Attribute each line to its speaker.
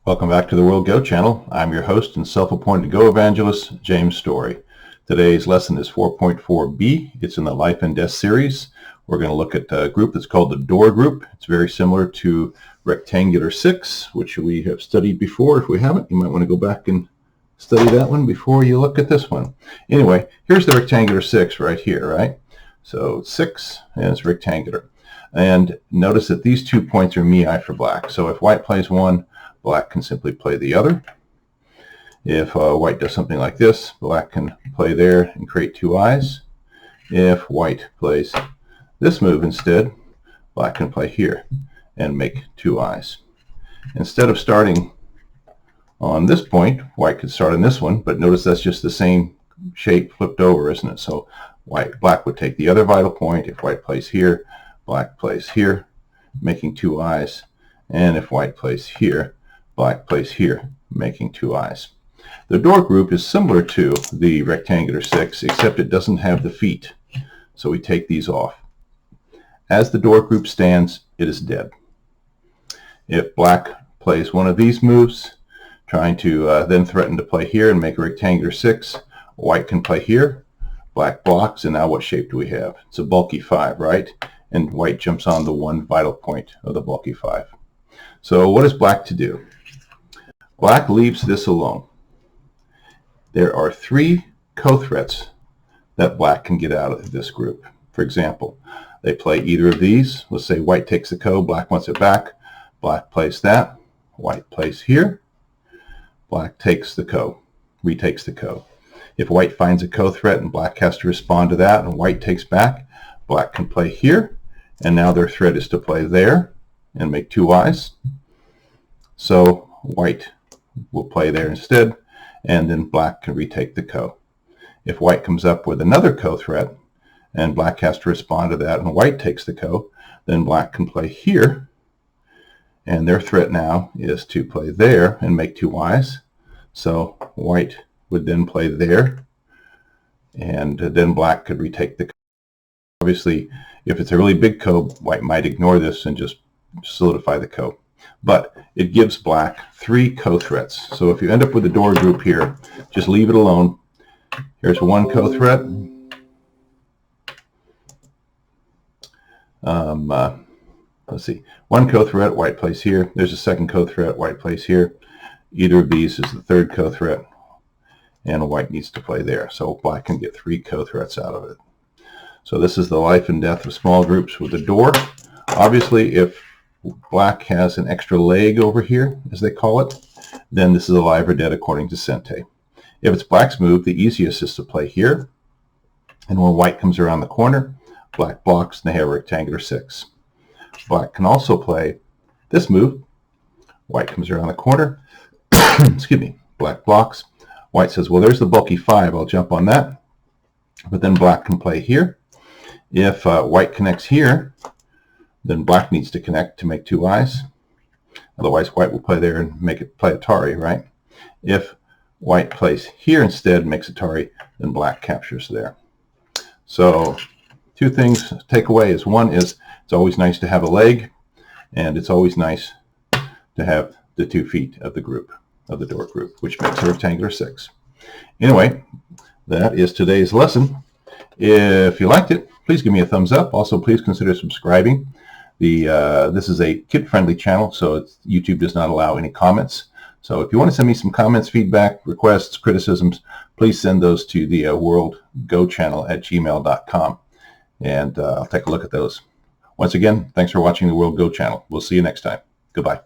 Speaker 1: Welcome back to the World Go channel. I'm your host and self-appointed Go evangelist, James Story. Today's lesson is 4.4b. It's in the Life and Death series. We're going to look at a group that's called the door group. It's very similar to rectangular 6, which we have studied before. If we haven't, you might want to go back and study that one before you look at this one. Anyway, here's the rectangular 6 right here, right? So 6 is rectangular. And notice that these 2 points are mi for black. So if white plays one, black can simply play the other. If white does something like this, black can play there and create 2 eyes. If white plays this move instead, black can play here and make 2 eyes. Instead of starting on this point, white could start on this one, but notice that's just the same shape flipped over, isn't it? So black would take the other vital point. If white plays here, black plays here, making 2 eyes. And if white plays here, black plays here, making 2 eyes. The door group is similar to the rectangular 6, except it doesn't have the feet. So we take these off. As the door group stands, it is dead. If black plays one of these moves, trying to then threaten to play here and make a rectangular 6, white can play here, black blocks, and now what shape do we have? It's a bulky 5, right? And white jumps on the one vital point of the bulky 5. So what is black to do? Black leaves this alone. There are 3 co-threats that black can get out of this group. For example, they play either of these. Let's say white takes the co, black wants it back. Black plays that. White plays here. Black takes the co, retakes the co. If white finds a co-threat and black has to respond to that and white takes back, black can play here. And now their threat is to play there and make 2 eyes. So white will play there instead, and then black can retake the co. If white comes up with another co-threat, and black has to respond to that, and white takes the co, then black can play here, and their threat now is to play there and make 2 eyes. So white would then play there, and then black could retake the co. Obviously, if it's a really big co, white might ignore this and just solidify the co. But it gives black 3 co-threats. So if you end up with a door group here, just leave it alone. Here's one co-threat. Let's see. One co-threat, white plays here. There's a second co-threat, white plays here. Either of these is the third co-threat, and white needs to play there. So black can get 3 co-threats out of it. So this is the life and death of small groups with a door. Obviously, if black has an extra leg over here, as they call it, then this is alive or dead according to Sente. If it's black's move, the easiest is to play here. And when white comes around the corner, black blocks and they have a rectangular 6. Black can also play this move. White comes around the corner. Excuse me. Black blocks. White says, well, there's the bulky 5. I'll jump on that. But then black can play here. If white connects here, then black needs to connect to make 2 eyes. Otherwise, white will play there and make it play Atari, right? If white plays here instead, makes Atari, then black captures there. So 2 things to take away is, one is it's always nice to have a leg, and it's always nice to have the 2 feet of the group, of the door group, which makes a rectangular 6. Anyway, that is today's lesson. If you liked it, please give me a thumbs up. Also, please consider subscribing. This is a kid-friendly channel, so YouTube does not allow any comments. So if you want to send me some comments, feedback, requests, criticisms, please send those to the worldgochannel@gmail.com, and I'll take a look at those. Once again, thanks for watching the World Go channel. We'll see you next time. Goodbye.